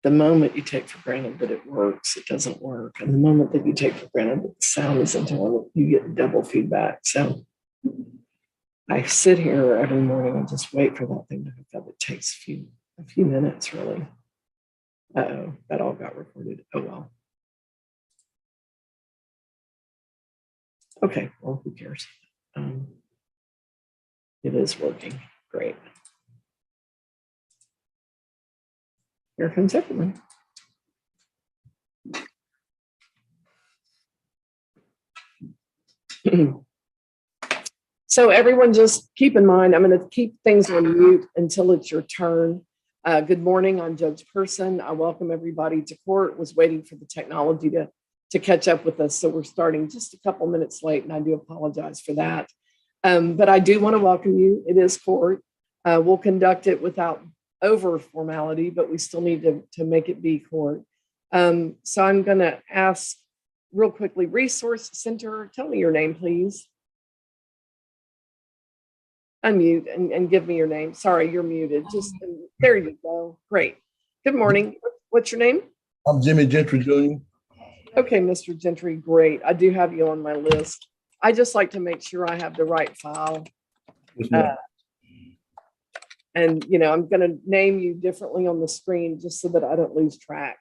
the moment you take for granted that it works, it doesn't work. And the moment that you take for granted that the sound isn't on, you get double feedback. So I sit here every morning and just wait for that thing to hook up. It takes a few minutes, really. Uh-oh, that all got recorded. Oh, well. Okay, well, who cares? It is working. Great. Here comes everyone. So everyone just keep in mind, I'm going to keep things on mute until it's your turn. Good morning, I'm Judge Person. I welcome everybody to court. Was waiting for the technology to catch up with us. So we're starting just a couple minutes late, and I do apologize for that. But I do want to welcome you. It is court. We'll conduct it without over formality, but we still need to make it be court. So I'm going to ask real quickly, Resource Center, tell me your name, please. Unmute and give me your name. Sorry, you're muted. Just there you go. Great. Good morning. What's your name? I'm Jimmy Gentry Jr. Okay, Mr. Gentry, great. I do have you on my list. I just like to make sure I have the right file. And, you know, I'm going to name you differently on the screen just so that I don't lose track.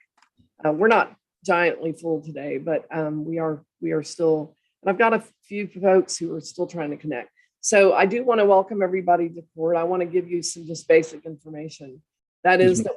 We're not giantly full today, but we are still, and I've got a few folks who are still trying to connect. So I do want to welcome everybody to court. I want to give you some just basic information. That is that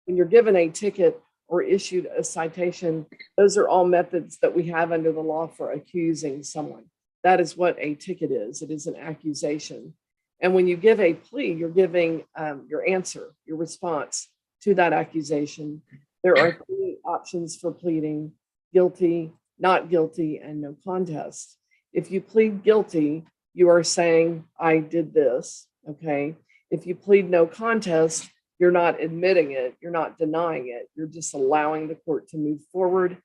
when you're given a ticket or issued a citation, those are all methods that we have under the law for accusing someone. That is what a ticket is. It is an accusation. And when you give a plea, you're giving your answer, your response to that accusation. There are three options for pleading: guilty, not guilty, and no contest. If you plead guilty, you are saying, I did this, okay? If you plead no contest, you're not admitting it, you're not denying it, you're just allowing the court to move forward,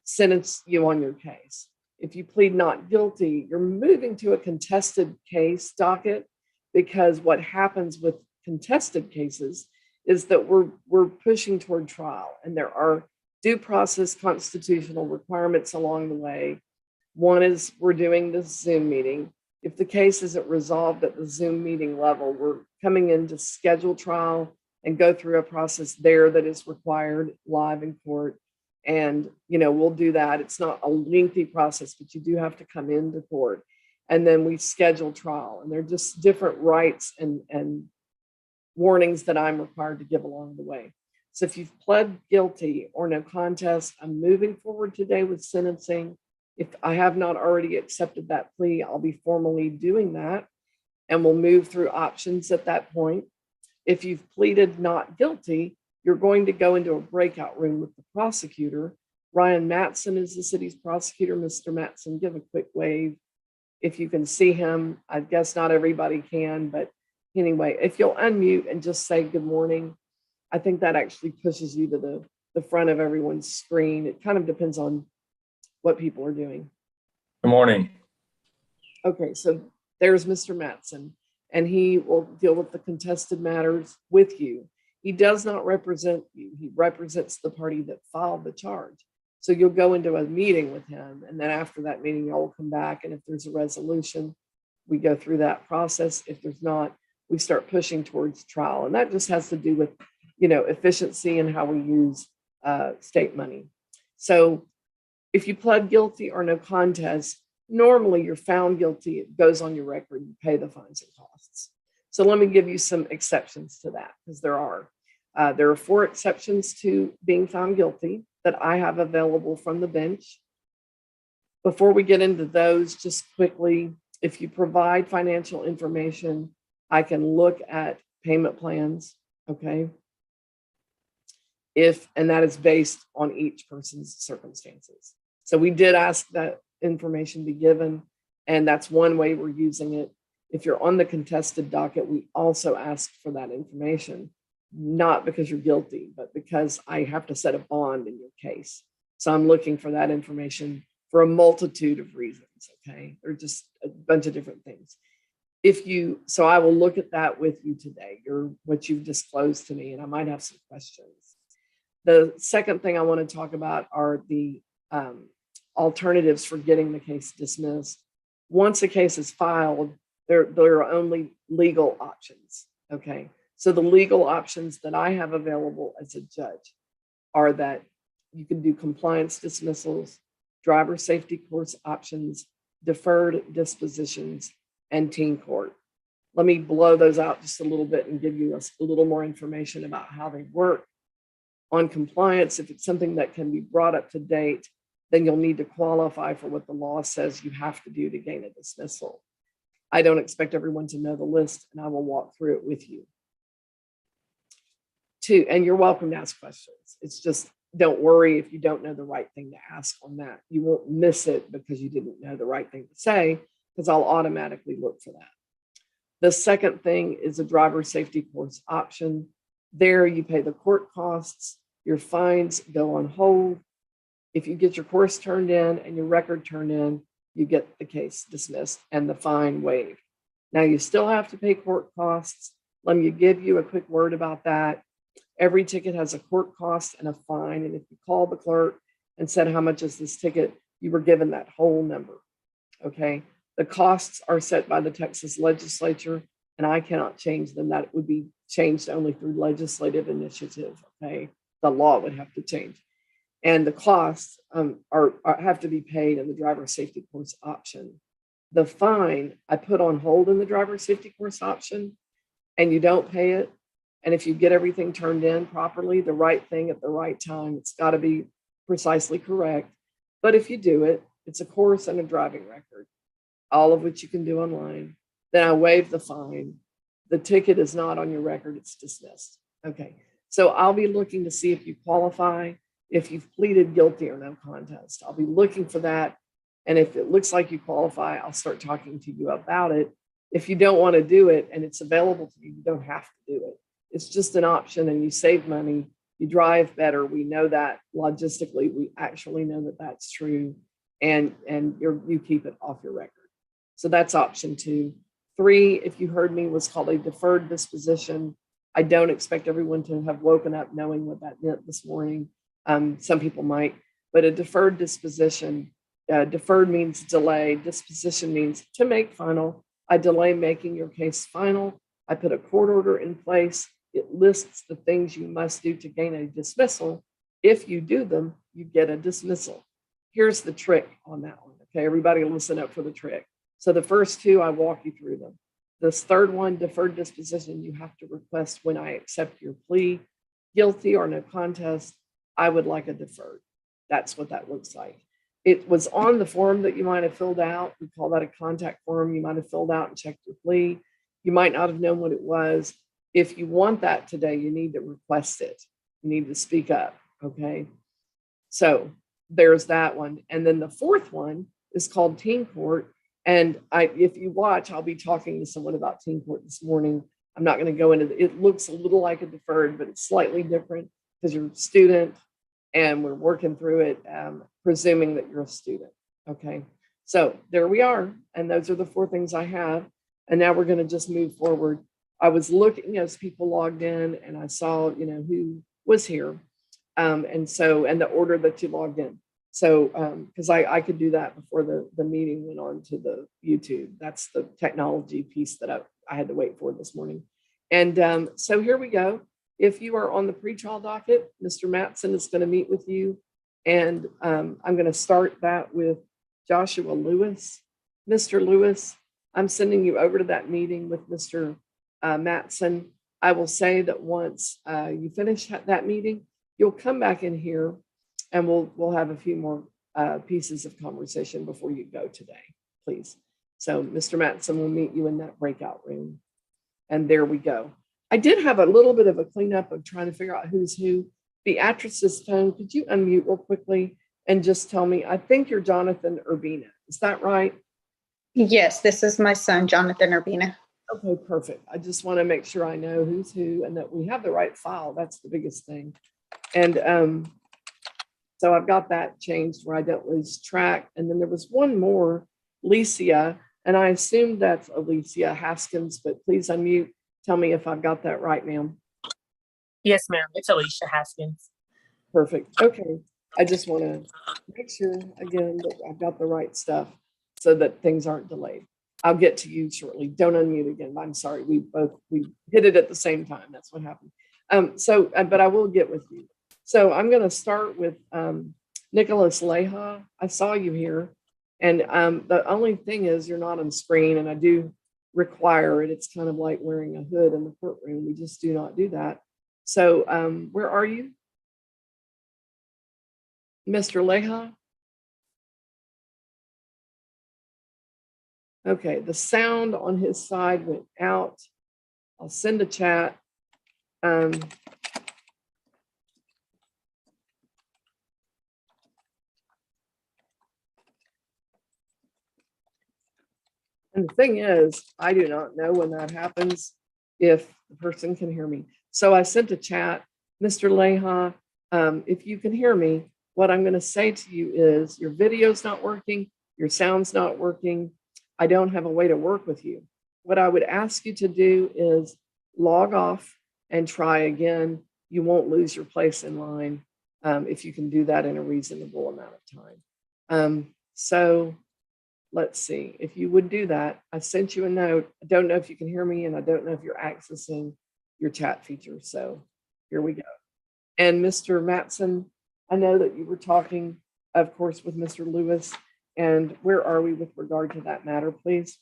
sentence you on your case. If you plead not guilty, you're moving to a contested case docket, because what happens with contested cases is that we're pushing toward trial, and there are due process constitutional requirements along the way. One is we're doing this Zoom meeting. If the case isn't resolved at the Zoom meeting level, we're coming in to schedule trial and go through a process there that is required live in court. And, you know, we'll do that. It's not a lengthy process, but you do have to come into court. And then we schedule trial, and they're just different rights and warnings that I'm required to give along the way. So if you've pled guilty or no contest, I'm moving forward today with sentencing. If I have not already accepted that plea, I'll be formally doing that, and we'll move through options at that point. If you've pleaded not guilty, you're going to go into a breakout room with the prosecutor. Ryan Matson is the city's prosecutor. Mr. Matson, give a quick wave if you can see him. I guess not everybody can, but anyway, if you'll unmute and just say good morning, I think that actually pushes you to the front of everyone's screen. It kind of depends on what people are doing. Good morning. Okay, so there's Mr. Matson, and he will deal with the contested matters with you. He does not represent you. He represents the party that filed the charge. So you'll go into a meeting with him, and then after that meeting, y'all will come back, and if there's a resolution, we go through that process. If there's not, we start pushing towards trial, and that just has to do with, you know, efficiency and how we use state money. So if you pled guilty or no contest, normally you're found guilty, it goes on your record, you pay the fines and costs. So let me give you some exceptions to that, because there are 4 exceptions to being found guilty that I have available from the bench. Before we get into those, just quickly, if you provide financial information, I can look at payment plans, okay? And that is based on each person's circumstances. So we did ask that information be given, and that's one way we're using it. If you're on the contested docket, we also ask for that information, not because you're guilty, but because I have to set a bond in your case. So I'm looking for that information for a multitude of reasons, okay? Or just a bunch of different things. So I will look at that with you today, what you've disclosed to me, and I might have some questions. The second thing I want to talk about are the alternatives for getting the case dismissed. Once a case is filed, there are only legal options. Okay. So the legal options that I have available as a judge are that you can do compliance dismissals, driver safety course options, deferred dispositions, and teen court. Let me blow those out just a little bit and give you a little more information about how they work. On compliance, if it's something that can be brought up to date, then you'll need to qualify for what the law says you have to do to gain a dismissal. I don't expect everyone to know the list, and I will walk through it with you. Two, and you're welcome to ask questions. It's just, don't worry if you don't know the right thing to ask on that. You won't miss it because you didn't know the right thing to say, because I'll automatically look for that. The second thing is a driver safety course option. There you pay the court costs, your fines go on hold. If you get your course turned in and your record turned in, you get the case dismissed and the fine waived. Now you still have to pay court costs. Let me give you a quick word about that. Every ticket has a court cost and a fine. And if you call the clerk and said, how much is this ticket? You were given that whole number. Okay. The costs are set by the Texas legislature, and I cannot change them. That would be changed only through legislative initiative. Okay. The law would have to change. And the costs have to be paid in the driver safety course option. The fine I put on hold in the driver safety course option, and you don't pay it. And if you get everything turned in properly, the right thing at the right time, it's got to be precisely correct. But if you do it, it's a course and a driving record, all of which you can do online. Then I waive the fine. The ticket is not on your record, it's dismissed. Okay, so I'll be looking to see if you qualify, if you've pleaded guilty or no contest. I'll be looking for that. And if it looks like you qualify, I'll start talking to you about it. If you don't want to do it and it's available to you, you don't have to do it. It's just an option, and you save money, you drive better. We know that logistically, we actually know that that's true, and you keep it off your record. So that's option 2. 3, if you heard me, was called a deferred disposition. I don't expect everyone to have woken up knowing what that meant this morning. Some people might, but a deferred disposition, deferred means delay, disposition means to make final. I delay making your case final. I put a court order in place. It lists the things you must do to gain a dismissal. If you do them, you get a dismissal. Here's the trick on that one. Okay, everybody listen up for the trick. So the first 2, I walk you through them. This third one, deferred disposition, you have to request when I accept your plea, guilty or no contest, I would like a deferred. That's what that looks like. It was on the form that you might have filled out. We call that a contact form. You might have filled out and checked your plea. You might not have known what it was. If you want that today, you need to request it. You need to speak up, okay? So there's that one. And then the fourth one is called teen court. And if you watch, I'll be talking to someone about teen court this morning. I'm not going to go into it. Looks a little like a deferred, but it's slightly different because you're a student and we're working through it, presuming that you're a student, okay? So there we are. And those are the 4 things I have. And now we're going to just move forward. I was looking as people logged in, and I saw, who was here. And the order that you logged in. So, because I could do that before the meeting went on to the YouTube. That's the technology piece that I had to wait for this morning. And so here we go. If you are on the pretrial docket, Mr. Matson is going to meet with you. And I'm going to start that with Joshua Lewis. Mr. Lewis, I'm sending you over to that meeting with Mr. Matson. I will say that once you finish that meeting, you'll come back in here and we'll have a few more pieces of conversation before you go today, please. So Mr. Matson will meet you in that breakout room. And there we go. I did have a little bit of a cleanup of trying to figure out who's who. Beatrice's phone, could you unmute real quickly and just tell me, I think you're Jonathan Urbina. Is that right? Yes, this is my son, Jonathan Urbina. Okay, perfect. I just want to make sure I know who's who and that we have the right file. That's the biggest thing. And so I've got that changed where I don't lose track. And then there was one more, Licia, and I assumed that's Alicia Haskins, but please tell me if I've got that right, ma'am. Yes, ma'am. It's Alicia Haskins. Perfect. Okay. I just want to make sure again that I've got the right stuff so that things aren't delayed. I'll get to you shortly. Don't unmute again. I'm sorry. We hit it at the same time. That's what happened. But I will get with you. So I'm going to start with Nicholas Leha. I saw you here, and the only thing is you're not on screen, and I do require it. It's kind of like wearing a hood in the courtroom. We just do not do that. So where are you? Mr. Leha? Okay, the sound on his side went out. I'll send a chat. And the thing is, I do not know when that happens, if the person can hear me. So I sent a chat, Mr. Leha, if you can hear me, what I'm going to say to you is your video's not working, your sound's not working. I don't have a way to work with you. What I would ask you to do is log off and try again. You won't lose your place in line if you can do that in a reasonable amount of time. So let's see if you would do that. I sent you a note. I don't know if you can hear me, and I don't know if you're accessing your chat feature. So here we go. And Mr. Matson, I know that you were talking, of course, with Mr. Lewis. And where are we with regard to that matter, please?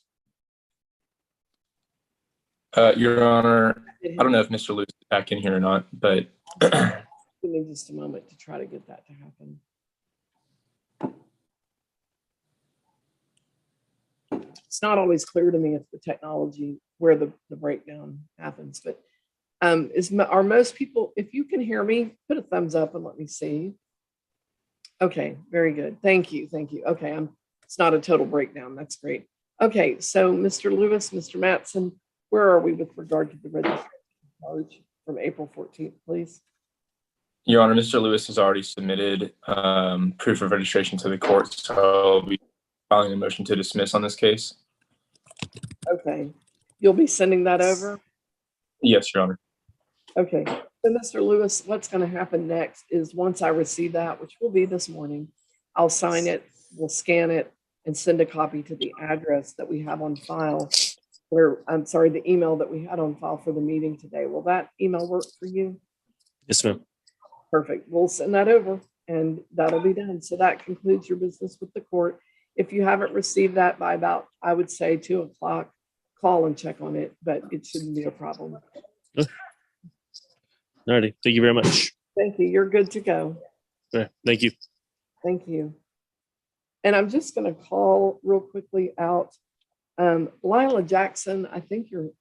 Your Honor, I don't know if Mr. Lewis is back in here or not, but give me just a moment to try to get that to happen. It's not always clear to me if the technology where the breakdown happens, but are most people, if you can hear me, put a thumbs up and let me see. Okay, very good. Thank you. Thank you. Okay, it's not a total breakdown. That's great. Okay, so Mr. Lewis, Mr. Matson, where are we with regard to the registration charge from April 14th, please? Your Honor, Mr. Lewis has already submitted proof of registration to the court, so I'll be filing a motion to dismiss on this case. Okay, you'll be sending that over? Yes, Your Honor. Okay, so Mr. Lewis, what's going to happen next is once I receive that, which will be this morning, I'll sign it, we'll scan it, and send a copy to the address that we have on file, or I'm sorry, the email that we had on file for the meeting today. Will that email work for you? Yes, ma'am. Perfect. We'll send that over and that'll be done. So that concludes your business with the court. If you haven't received that by about, I would say 2 o'clock, call and check on it, but it shouldn't be a problem. Alrighty. Thank you very much. Thank you. You're good to go. Yeah, thank you. Thank you. And I'm just going to call real quickly out Lila Jackson. I think you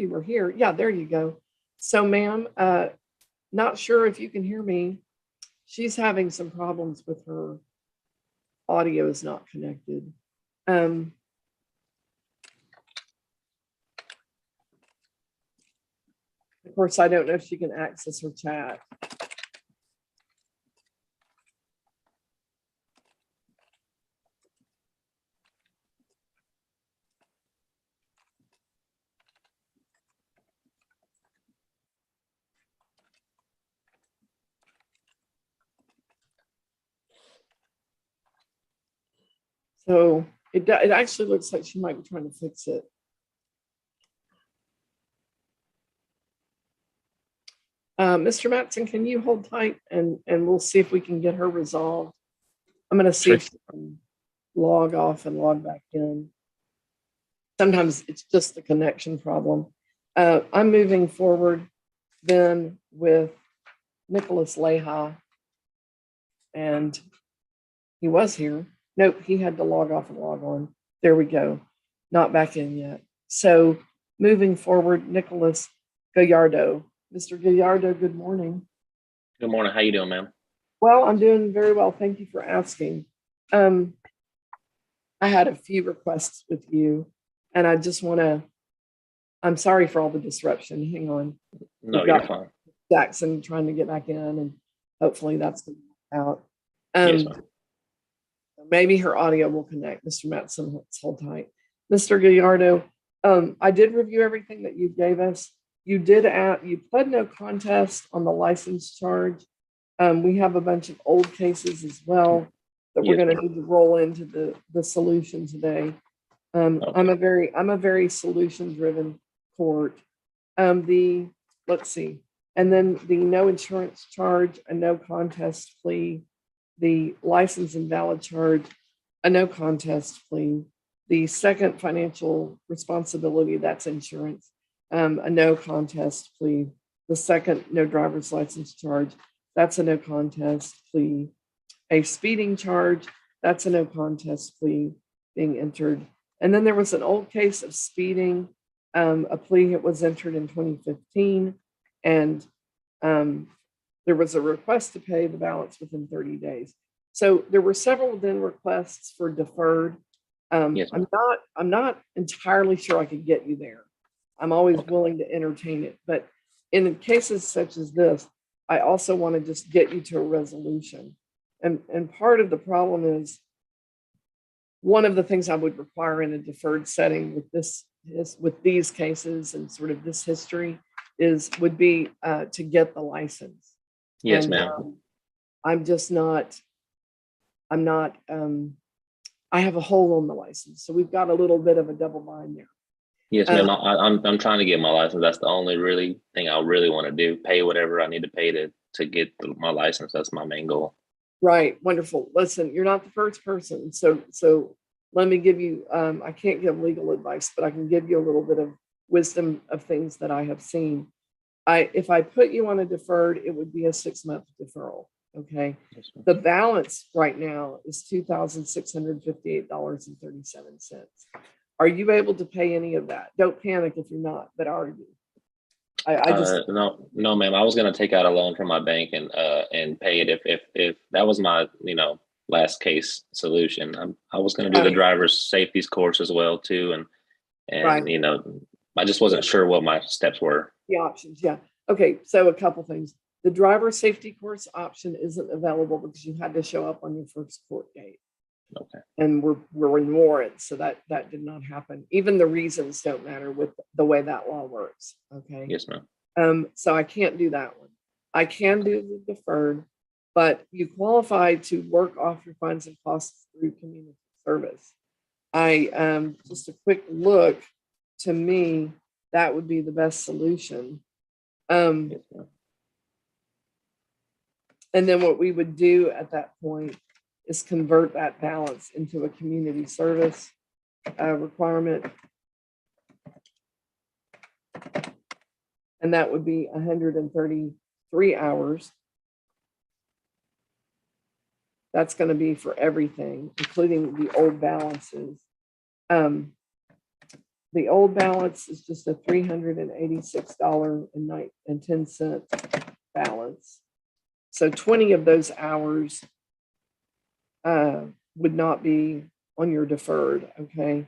were here. Yeah, there you go. So ma'am, not sure if you can hear me. She's having some problems with her audio is not connected. Of course, I don't know if she can access her chat. So it actually looks like she might be trying to fix it. Mr. Matson, can you hold tight and we'll see if we can get her resolved. I'm going to see if she can log off and log back in. Sometimes it's just the connection problem. I'm moving forward then with Nicholas Leha. And he was here. Nope, he had to log off and log on. There we go. Not back in yet. So moving forward, Nicholas Gallardo. Mr. Gallardo, good morning. Good morning. How you doing, ma'am? Well, I'm doing very well. Thank you for asking. I had a few requests with you, and I just want to, I'm sorry for all the disruption. Hang on. No, you're fine. Jackson trying to get back in, and hopefully that's going to work out. Yes, ma'am. Maybe her audio will connect. Mr. Matson, let's hold tight. Mr. Gallardo, I did review everything that you gave us. You pled no contest on the license charge. We have a bunch of old cases as well that we're Yes, going to need to roll into the solution today. Okay. I'm a very solution-driven court. Let's see, and then the no insurance charge, a no contest plea, the license invalid charge, a no contest plea, the second financial responsibility, that's insurance, a no contest plea, the second no driver's license charge, that's a no contest plea, a speeding charge, that's a no contest plea being entered. And then there was an old case of speeding, a plea that was entered in 2015, and there was a request to pay the balance within 30 days. So there were several then requests for deferred. Yes, ma'am. I'm not entirely sure I could get you there. I'm always willing to entertain it, but in cases such as this, I also want to just get you to a resolution. And part of the problem is one of the things I would require in a deferred setting with this is with these cases and sort of this history would be to get the license. Yes, And, ma'am. I'm just not, I have a hole on the license. So we've got a little bit of a double bind there. Yes, ma'am. I'm trying to get my license. That's the only really thing I really want to do. Pay whatever I need to pay to get my license. That's my main goal. Right. Wonderful. Listen, you're not the first person. So let me give you, I can't give legal advice, but I can give you a little bit of wisdom of things that I have seen. If I put you on a deferred, it would be a 6-month deferral. Okay. Yes, ma'am. The balance right now is $2,658.37. Are you able to pay any of that? Don't panic if you're not, but are you? I just, No, ma'am. I was gonna take out a loan from my bank and pay it if that was my last case solution. I was gonna do the Right. driver's safety course as well too, and Right. I just wasn't sure what my steps were. the options. Yeah. Okay. So a couple things. The driver safety course option isn't available because you had to show up on your first court date. Okay. And we're in warrants, so that did not happen. Even the reasons don't matter with the way that law works. Okay. Yes, ma'am. So I can't do that one. I can do the deferred, but you qualify to work off your funds and costs through community service. Just a quick look, to me, that would be the best solution. Yes, ma'am. And then what we would do at that point is convert that balance into a community service requirement. And that would be 133 hours. That's going to be for everything, including the old balances. The old balance is just a $386.10 balance. So 20 of those hours would not be on your deferred, okay?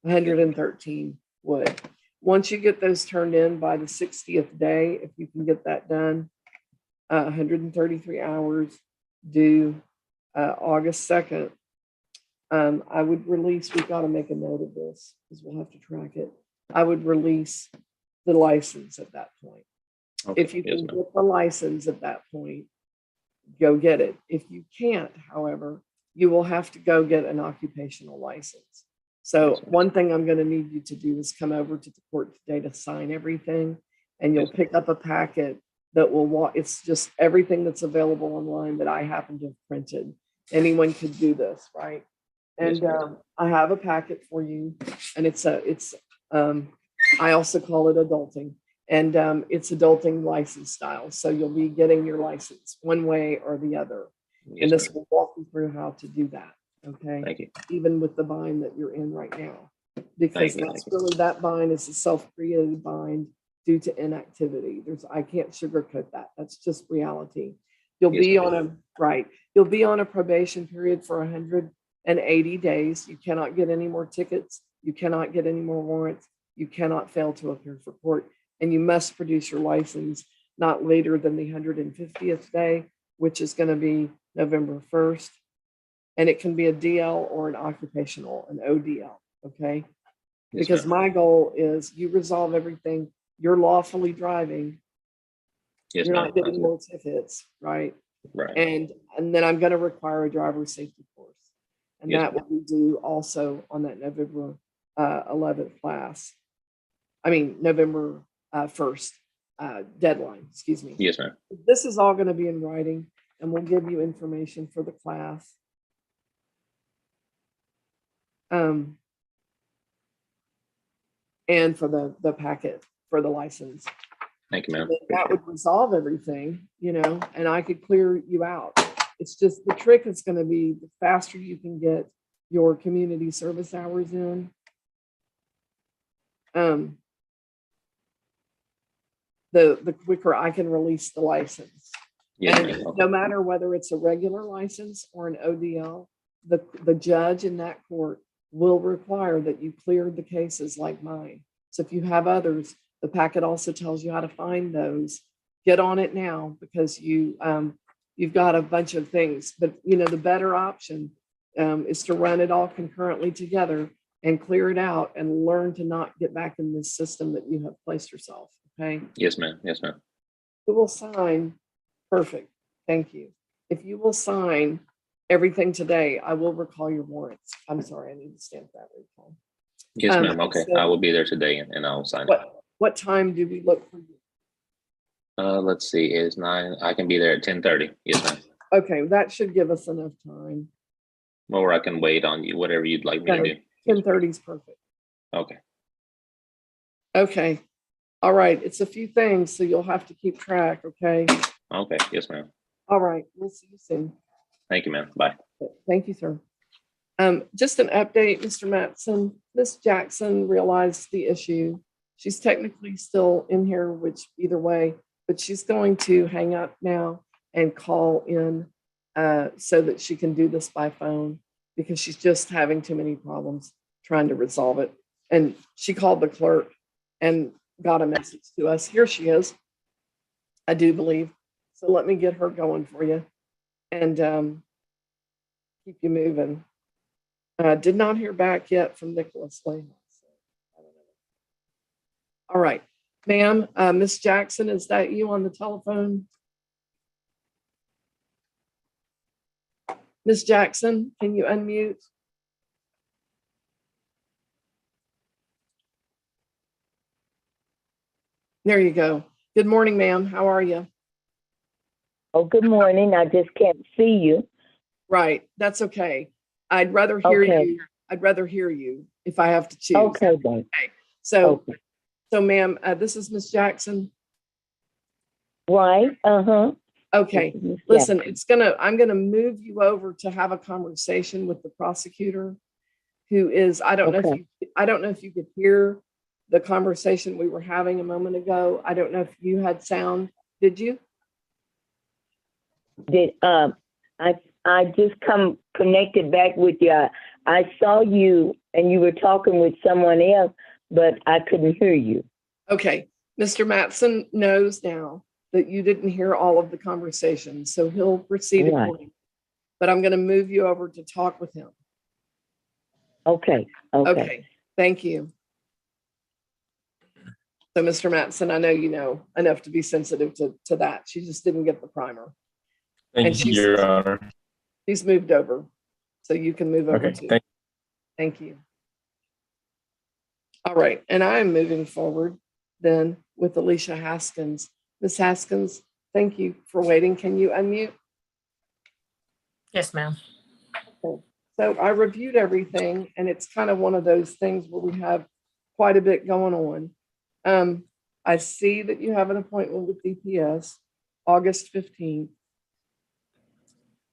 113 would. Once you get those turned in by the 60th day, if you can get that done, 133 hours due August 2nd, I would release, we've got to make a note of this because we'll have to track it. I would release the license at that point. Okay. If you Yes, can ma'am. get the license at that point, go get it. If you can't, however, you will have to go get an occupational license. So Yes, ma'am. one thing I'm going to need you to do is come over to the court today to sign everything, and you'll Yes, ma'am. pick up a packet that will walk. It's just everything that's available online that I happen to have printed. Anyone could do this, right? Yes, And ma'am. I have a packet for you, and I also call it adulting, and it's adulting license style. So you'll be getting your license one way or the other, Yes, and this ma'am. will walk you through how to do that. Okay, Thank you. even with the bind that you're in right now, because Thank you, that's thank you. really, that bind is a self-created bind due to inactivity. I can't sugarcoat that. That's just reality. You'll Yes, be ma'am. you'll be on a probation period for 180 days. You cannot get any more tickets. You cannot get any more warrants. You cannot fail to appear for court, and you must produce your license not later than the 150th day, which is going to be November 1st. And it can be a DL or an occupational, an ODL. Okay. Yes, Because ma'am. my goal is you resolve everything. You're lawfully driving. Yes, You're ma'am. not getting more tickets, right? Right. And then I'm going to require a driver's safety course. And Yes, that will be due also on that November 11th class. I mean, November 1st deadline, excuse me. Yes, ma'am. This is all going to be in writing, and we'll give you information for the class. And for the packet for the license. Thank you, ma'am. That would resolve everything, you know, and I could clear you out. It's just the trick is going to be the faster you can get your community service hours in. The quicker I can release the license. Yes, And ma'am. Okay. no matter whether it's a regular license or an ODL, the judge in that court will require that you cleared the cases like mine. So if you have others, the packet also tells you how to find those. Get on it now because you've got a bunch of things. But you know the better option is to run it all concurrently together and clear it out and learn to not get back in this system that you have placed yourself. Okay. Yes, ma'am. Yes, ma'am. Who will sign? Perfect. Thank you. If you will sign everything today, I will recall your warrants. I'm sorry, I need to stamp that recall. Yes, ma'am. Okay. so- I will be there today and I'll sign it. What time do we look for you? Let's see. It's 9. I can be there at 10:30. Yes, ma'am. Okay, that should give us enough time. Or I can wait on you, whatever you'd like me to do. 10:30 is perfect. Okay. Okay. All right. It's a few things, so you'll have to keep track. Okay. Okay. Yes, ma'am. All right. We'll see you soon. Thank you, ma'am. Bye. Thank you, sir. Just an update, Mr. Mattson. Miss Jackson realized the issue. She's technically still in here, which either way, but she's going to hang up now and call in so that she can do this by phone because she's just having too many problems trying to resolve it. And she called the clerk and got a message to us. Here she is, I do believe. So let me get her going for you and keep you moving. Did not hear back yet from Nicholas Leha. So I don't know. All right, ma'am, Miss Jackson, is that you on the telephone? Miss Jackson, can you unmute? There you go. Good morning, ma'am. How are you? Oh, good morning. I just can't see you. Right. That's okay. I'd rather hear Okay. you. I'd rather hear you if I have to choose. Okay, then. So, Okay. so ma'am, this is Miss Jackson. Right. Uh-huh. Okay. Listen, I'm gonna move you over to have a conversation with the prosecutor who is, I don't know if you could hear the conversation we were having a moment ago. I don't know if you had sound. Did you? Did I just connected back with you. I saw you and you were talking with someone else, but I couldn't hear you. Okay. Mr. Mattson knows now that you didn't hear all of the conversation, so he'll proceed Right. accordingly. But I'm going to move you over to talk with him. Okay. Okay. Thank you. So, Mr. Mattson, I know you know enough to be sensitive to that. She just didn't get the primer. And Thank you, she's- Your Honor. She's moved over, so you can move over Okay, too. thank Thank you. All right, and I'm moving forward then with Alicia Haskins. Ms. Haskins, thank you for waiting. Can you unmute? Yes, ma'am. So I reviewed everything, and it's kind of one of those things where we have quite a bit going on. I see that you have an appointment with DPS, August 15th.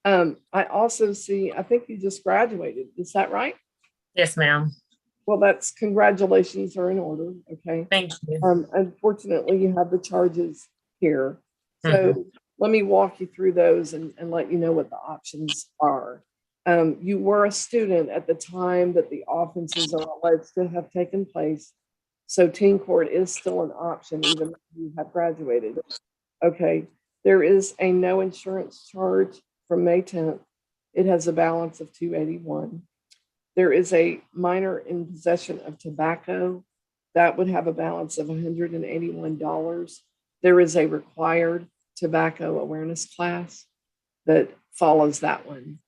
I also see, I think you just graduated. Is that right? Yes, ma'am. Well, that's congratulations are in order. Okay. Thank you. Unfortunately, you have the charges here. So let me walk you through those and let you know what the options are. You were a student at the time that the offenses are alleged to have taken place. So teen court is still an option, even if you have graduated. Okay. There is a no insurance charge from May 10th. It has a balance of $281. There is a minor in possession of tobacco that would have a balance of $181. There is a required tobacco awareness class that follows that one.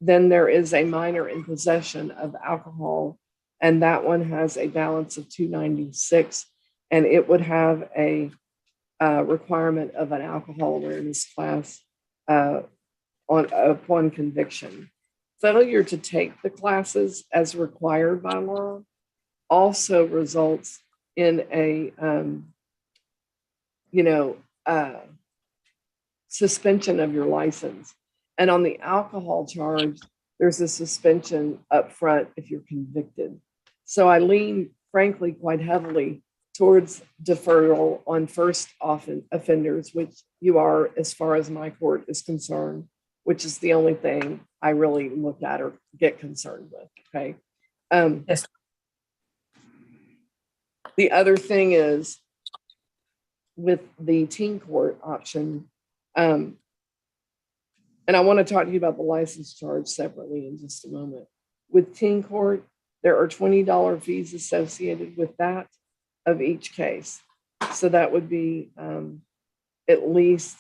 Then there is a minor in possession of alcohol, and that one has a balance of 296, and it would have a requirement of an alcohol awareness class upon conviction. Failure to take the classes as required by law also results in a suspension of your license. And on the alcohol charge, there's a suspension up front if you're convicted. So I lean, frankly, quite heavily towards deferral on first offenders, which you are, as far as my court is concerned, which is the only thing I really look at or get concerned with. Okay. Yes. The other thing is with the teen court option, and I want to talk to you about the license charge separately in just a moment. With teen court, there are $20 fees associated with that of each case. So that would be at least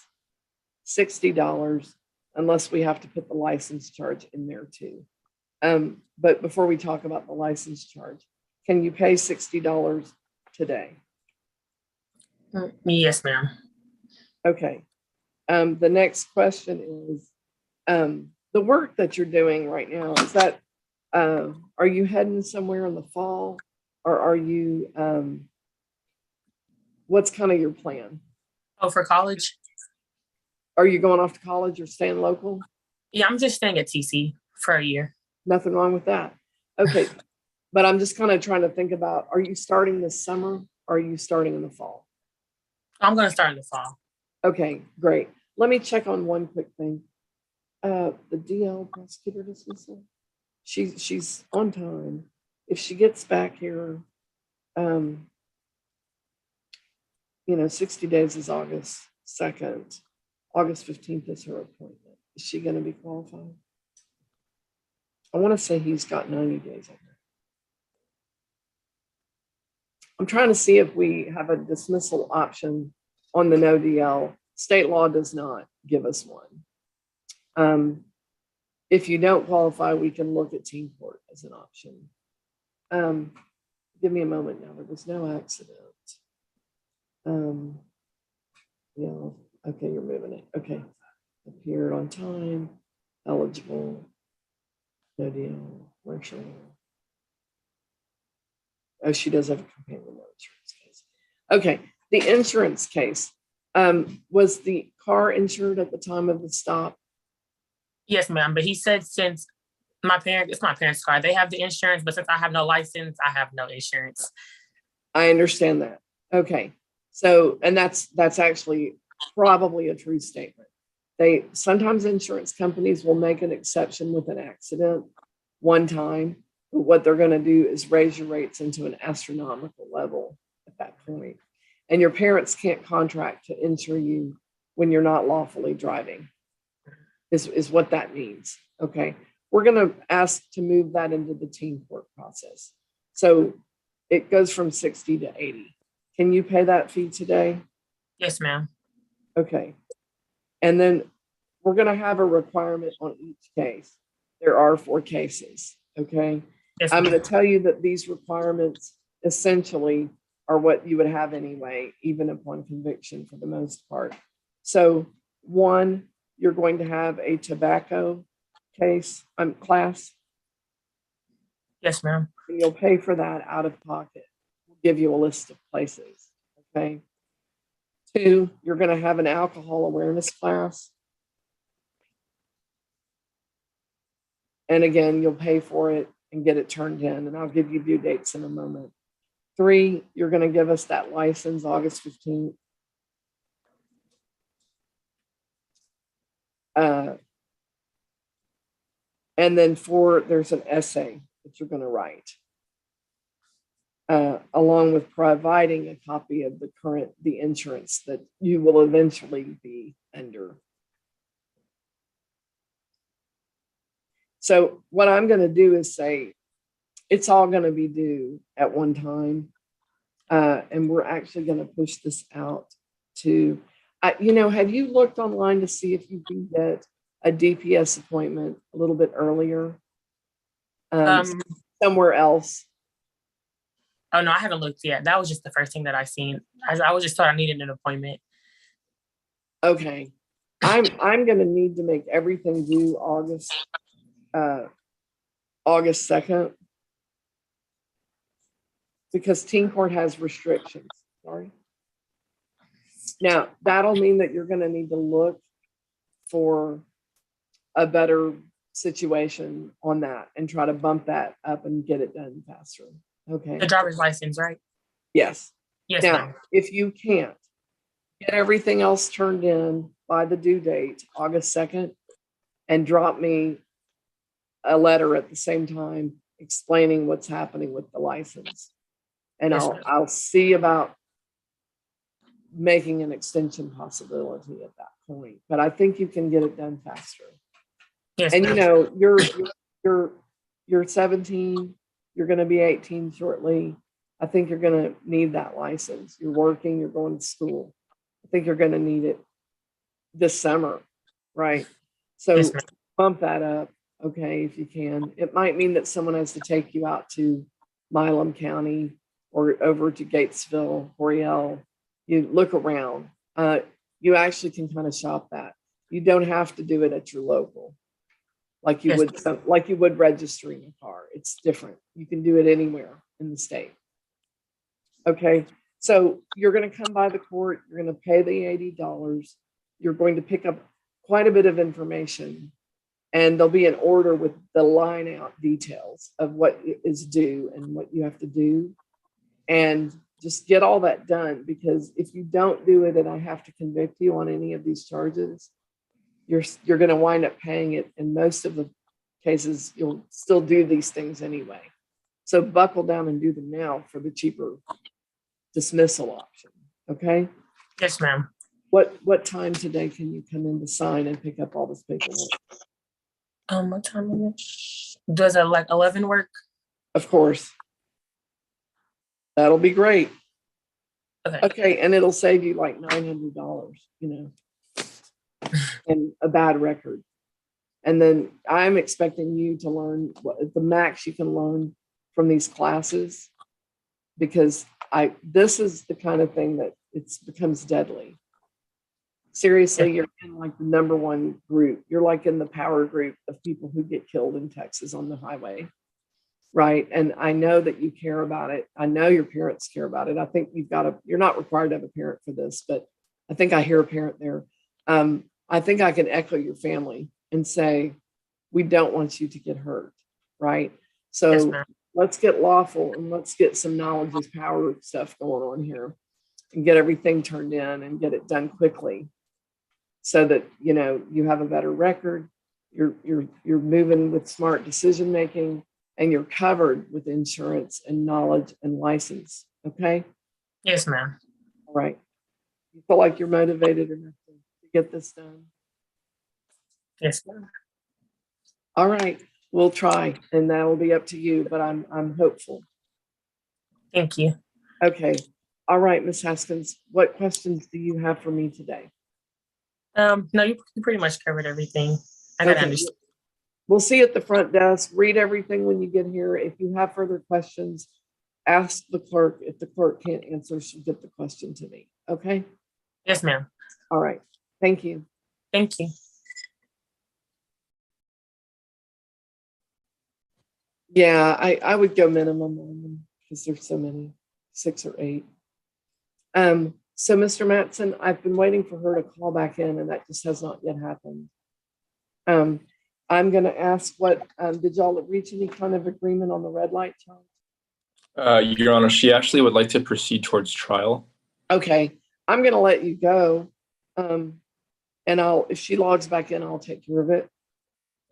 $60, unless we have to put the license charge in there too. But before we talk about the license charge, can you pay $60 today? Yes, ma'am. Okay. The next question is, the work that you're doing right now, is that, are you heading somewhere in the fall, or are you, what's kind of your plan? Oh, for college? Are you going off to college or staying local? Yeah, I'm just staying at TC for a year. Nothing wrong with that. Okay. But I'm just kind of trying to think about, are you starting this summer, or are you starting in the fall? I'm going to start in the fall. Okay, great. Let me check on one quick thing. The DL prosecutor dismissal, she's on time. If she gets back here, 60 days is August 2nd. August 15th is her appointment. Is she going to be qualified? I want to say he's got 90 days on her. I'm trying to see if we have a dismissal option on the no DL. State law does not give us one. If you don't qualify, we can look at teen court as an option. Give me a moment now. There was no accident. Yeah, okay, you're moving it. Okay. Appeared on time, eligible, no deal, commercial. Oh, she does have a companion insurance case. Okay, the insurance case. Was the car insured at the time of the stop? Yes, ma'am. But he said since it's my parents' car, they have the insurance, but since I have no license, I have no insurance. I understand that. Okay. So, and that's actually probably a true statement. Sometimes insurance companies will make an exception with an accident one time, but what they're going to do is raise your rates into an astronomical level at that point. And your parents can't contract to insure you when you're not lawfully driving, is what that means. Okay. We're going to ask to move that into the teen court process. So it goes from 60 to 80. Can you pay that fee today? Yes, ma'am. Okay. And then we're going to have a requirement on each case. There are 4 cases. Okay. Yes, I'm ma'am. going to tell you that these requirements essentially are what you would have anyway, even upon conviction for the most part. So 1, you're going to have a tobacco class. Yes, ma'am. And you'll pay for that out of pocket. We'll give you a list of places. Okay. 2, you're going to have an alcohol awareness class. And again, you'll pay for it and get it turned in. And I'll give you due dates in a moment. 3, you're going to give us that license August 15th. And then 4, there's an essay that you're going to write, along with providing a copy of the insurance that you will eventually be under. So what I'm going to do is say, it's all going to be due at one time. And we're actually going to push this out to, have you looked online to see if you can get a DPS appointment a little bit earlier, Um, somewhere else. oh no, I haven't looked yet. That was just the first thing that I seen. I was just told I needed an appointment. Okay. I'm gonna need to make everything due August 2nd. Because teen court has restrictions. Sorry. Now, that'll mean that you're gonna need to look for a better situation on that and try to bump that up and get it done faster. Okay. The driver's license, right? Yes. Yes, Now, ma'am. if you can't get everything else turned in by the due date, August 2nd, and drop me a letter at the same time explaining what's happening with the license. And Yes, ma'am. I'll see about making an extension possibility at that point. But I think you can get it done faster. Yes, And you ma'am. know, you're 17, you're gonna be 18 shortly. I think you're gonna need that license. You're working, you're going to school. I think you're gonna need it this summer, right? So Yes, ma'am. bump that up, okay, if you can. It might mean that someone has to take you out to Milam County or over to Gatesville, Oriel. You look around. You actually can kind of shop that. You don't have to do it at your local, like you Yes. would registering a car. It's different. You can do it anywhere in the state. Okay, so you're going to come by the court. You're going to pay the $80. You're going to pick up quite a bit of information, and there'll be an order with the line out details of what is due and what you have to do, and just get all that done. Because if you don't do it and I have to convict you on any of these charges, you're going to wind up paying it. In most of the cases, you'll still do these things anyway. So buckle down and do them now for the cheaper dismissal option. Okay. Yes, ma'am. What time today can you come in to sign and pick up all this paperwork? What time is it? Does it like 11 work? Of course. That'll be great. Okay. Okay, and it'll save you like $900, you know, and a bad record. And then I'm expecting you to learn what the max you can learn from these classes, because this is the kind of thing that it becomes deadly. Seriously, you're in like the number one group. You're like in the power group of people who get killed in Texas on the highway. Right. And I know that you care about it. I know your parents care about it. I think you're not required to have a parent for this, but I think I hear a parent there. I think I can echo your family and say, we don't want you to get hurt. Right. So Yes, ma'am. let's get lawful and let's get some knowledge is power stuff going on here and get everything turned in and get it done quickly so that, you know, you have a better record. You're moving with smart decision making. And you're covered with insurance and knowledge and license. Okay. Yes, ma'am. All right. You feel like you're motivated enough to get this done? Yes, ma'am. All right. We'll try, and that will be up to you. But I'm hopeful. Thank you. Okay. All right, Miss Haskins. What questions do you have for me today? No, you pretty much covered everything. I gotta Okay. understand. We'll see you at the front desk. Read everything when you get here. If you have further questions, ask the clerk. If the clerk can't answer, she'll get the question to me. Okay. Yes, ma'am. All right. Thank you. Thank you. Yeah, I would go minimum on them because there's so many, 6 or 8. So Mr. Matson, I've been waiting for her to call back in, and that just has not yet happened. I'm going to ask did y'all reach any kind of agreement on the red light charge? Your Honor, she actually would like to proceed towards trial. Okay, I'm going to let you go. And if she logs back in, I'll take care of it.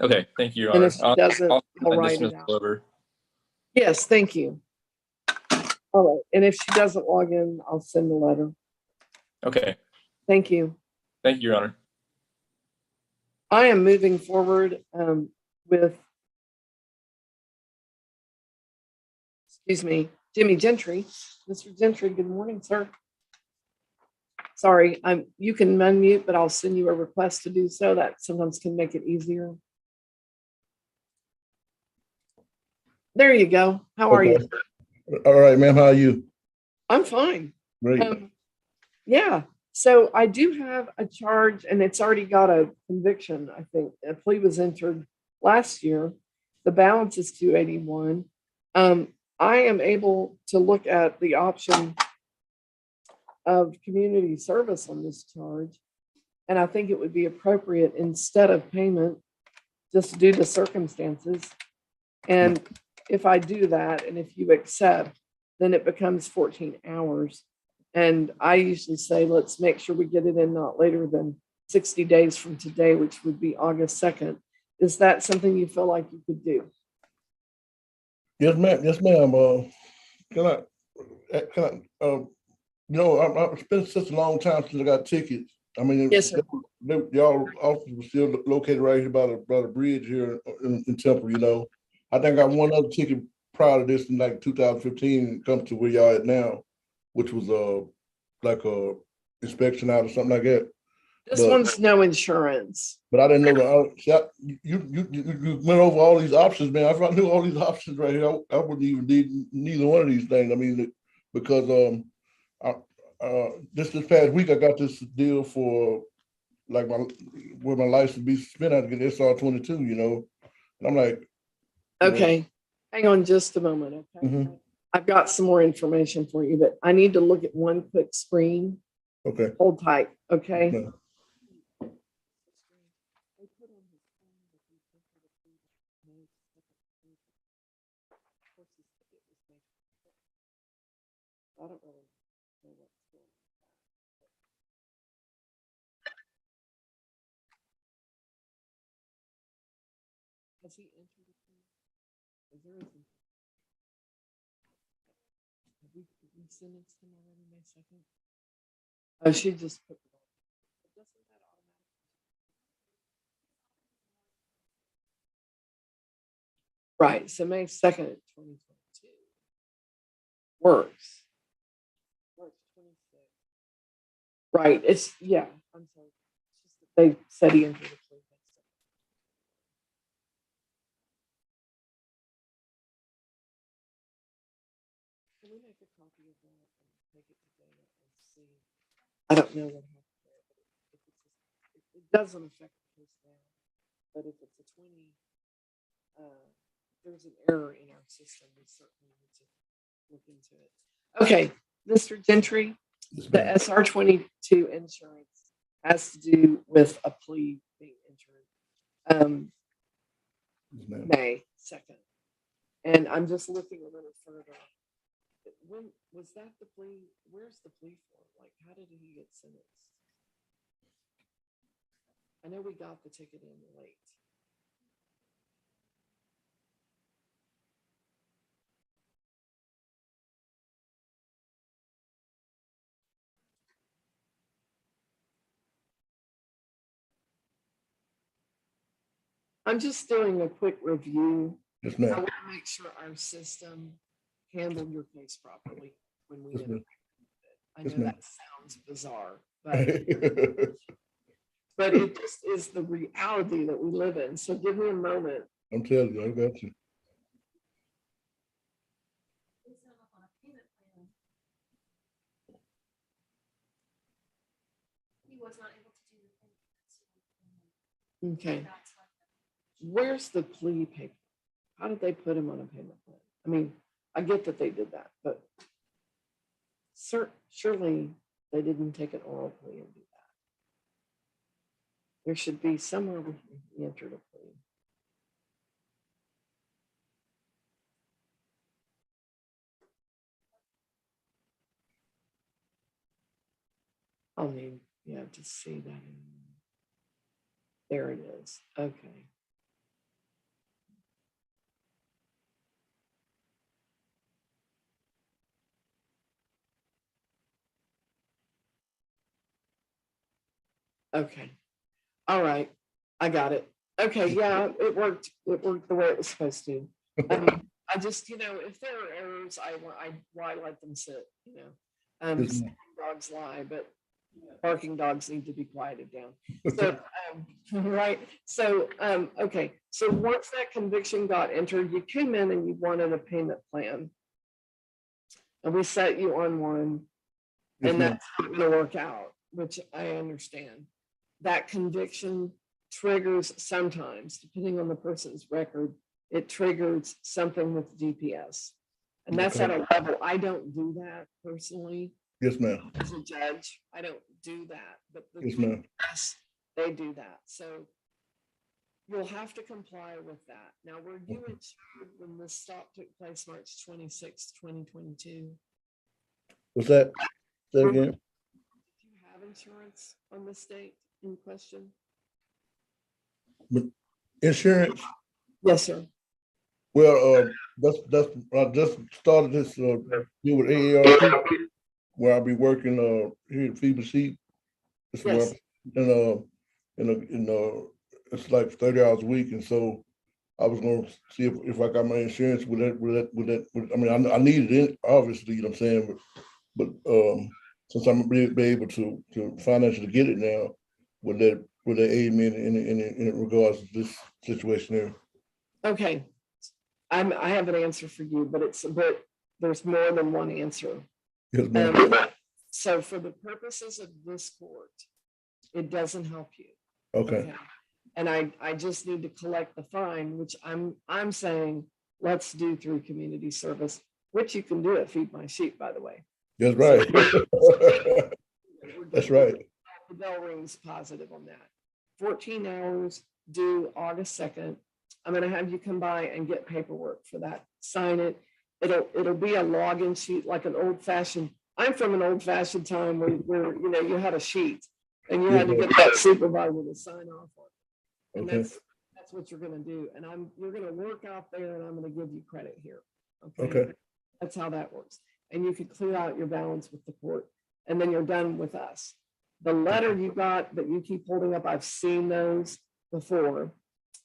Okay, thank you, Your And Honor. if she doesn't, I'll write it dismiss out. over. Yes, thank you. All right, and if she doesn't log in, I'll send a letter. Okay, Thank you. thank you, Your Honor. I am moving forward with, Jimmy Gentry. Mr. Gentry, good morning, sir. Sorry, you can unmute, but I'll send you a request to do so. That sometimes can make it easier. There you go. How are you? Okay. All right, ma'am, how are you? I'm fine. Great. Yeah, so I do have a charge and it's already got a conviction, I think. A plea was entered last year. The balance is 281. I am able to look at the option of community service on this charge. And I think it would be appropriate instead of payment, just due to circumstances. And if I do that, and if you accept, then it becomes 14 hours. And I usually say, let's make sure we get it in not later than 60 days from today, which would be August 2nd. Is that something you feel like you could do? Yes, ma'am. Yes, ma'am. It's been such a long time since I got tickets. I mean, Yes, sir. y'all office was still located right here by the bridge here in Temple, you know. I think I got one other ticket prior to this in like 2015, come to where y'all at now, which was like a inspection out or something like that. This But- one's no insurance. But I didn't know you went over all these options, man. If I knew all these options right here, I wouldn't even need neither one of these things. I mean, because this past week I got this deal for like where my license be suspended, I had to get SR 22, you know. And I'm like, Okay, hang on just a moment, okay? Mhm. I've got some more information for you, but I need to look at one quick screen. okay. Hold tight, okay? No. I don't really know what's going on. Has he entered the plea? Is there a? Have we sentenced him already May 2nd? Oh, she just put it on. But doesn't that automatically? Right, so May 2nd, 2022. Works. Works 26. Right, it's, yeah, I'm sorry. It's just that they said he entered the plea. Can we make a copy of that and take it to Dana and see? I don't know what happened there, but if it's it doesn't affect the case now. But if it's a 20, there's an error in our system, we certainly need to look into it. Okay, Mr. Gentry, Yes, the ma'am. SR 22 insurance has to do with a plea being entered Yes, ma'am. May 2nd. And I'm just looking a little further. When was that the plea? Where's the plea for? Like, how did he get sentenced? I know we got the ticket in late. I'm just doing a quick review. Yes, I ma'am. want to make sure our system handled your case properly when we Yes, interacted ma'am. with it. I Yes, know ma'am. that sounds bizarre, but it just is the reality that we live in. So give me a moment. I'm telling you, I got you. Okay. Where's the plea paper? How did they put him on a payment plan? I mean, I get that they did that, but surely they didn't take an oral plea and do that. There should be somewhere where he entered a plea. I mean, yeah, to see that. There it is. Okay. Okay. All right. I got it. Okay. Yeah, it worked. It worked the way it was supposed to. I just, if there are errors, why let them sit, Yes, some ma'am. dogs lie, but Barking dogs need to be quieted down. So, right. So, okay. So once that conviction got entered, you came in and you wanted a payment plan. And we set you on one, Yes, and ma'am. that's not going to work out, which I understand. That conviction triggers sometimes, depending on the person's record, it triggers something with DPS. And that's at Okay. a level, I don't do that personally Yes, ma'am. as a judge. I don't do that, but the Yes, ma'am. DPS, they do that. So you'll have to comply with that. Now, were you insured when this stop took place March 26, 2022? What's that? Say Were- again? Did you have insurance on this date in question? Insurance? Yes, sir. Well, that's I just started this deal with AARP, where I'll be working here at FEMA Sheep. It's Yes. it's like 30 hours a week, and so I was gonna see if I got my insurance with that. I mean, I needed it, obviously, you know what I'm saying, but since I'm be able to financially get it now, would that aid me in regards to this situation there? Okay. I have an answer for you, but there's more than one answer. Yes, ma'am. So for the purposes of this court, it doesn't help you. Okay. And I just need to collect the fine, which I'm saying, let's do through community service, which you can do at Feed My Sheep, by the way. That's right. That's right. The bell rings positive on that. 14 hours due August 2nd. I'm going to have you come by and get paperwork for that. Sign it. It'll be a login sheet, like an old fashioned. I'm from an old fashioned time where you had a sheet and you had to get that supervisor to sign off on it. And Okay. that's what you're going to do. And you're going to work out there, and I'm going to give you credit here. Okay. That's how that works. And you can clear out your balance with the court, and then you're done with us. The letter you got that you keep holding up, I've seen those before,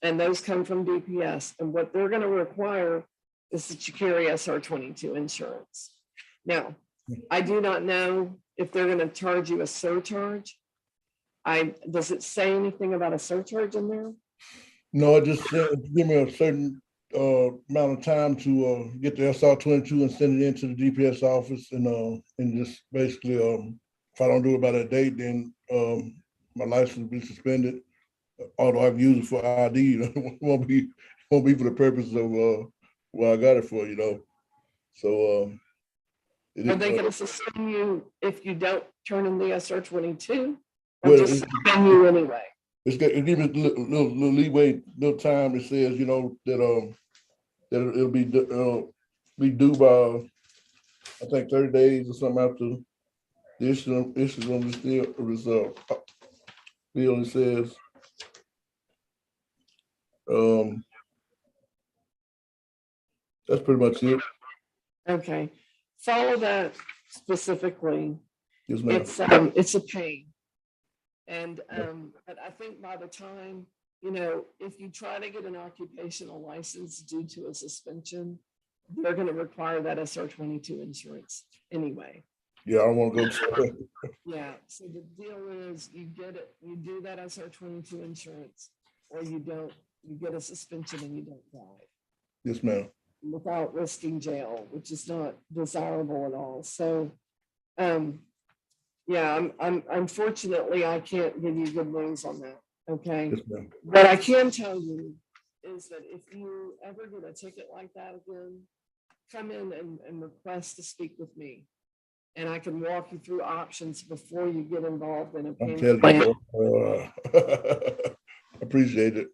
and those come from DPS. And what they're going to require is that you carry SR22 insurance. Now, I do not know if they're going to charge you a surcharge. Does it say anything about a surcharge in there? No, it just said, give me a certain amount of time to get the SR22 and send it into the DPS office, and just basically, if I don't do it by that date, then my license will be suspended. Although I've used it for ID, it won't be for the purpose of what I got it for, So Are they going to suspend you if you don't turn in the SR22? Or Well, just suspend you anyway? it gives me a little leeway, little time. It says, that it'll be due by, I think, 30 days or something after the issue on this deal. It only says, that's pretty much it. Okay, follow that specifically. Yes, ma'am. It's a pain. And but I think by the time, if you try to get an occupational license due to a suspension, they're going to require that SR22 insurance anyway. Yeah, I don't want to go. Yeah, so the deal is you get it, you do that SR22 insurance, or you don't, you get a suspension and you don't drive Yes, ma'am. without risking jail, which is not desirable at all. So, yeah, I'm unfortunately, I can't give you good news on that. Okay. Yes, ma'am. What I can tell you is that if you ever get a ticket like that again, come in and request to speak with me. And I can walk you through options before you get involved in a I'm payment telling plan. you. Appreciate it.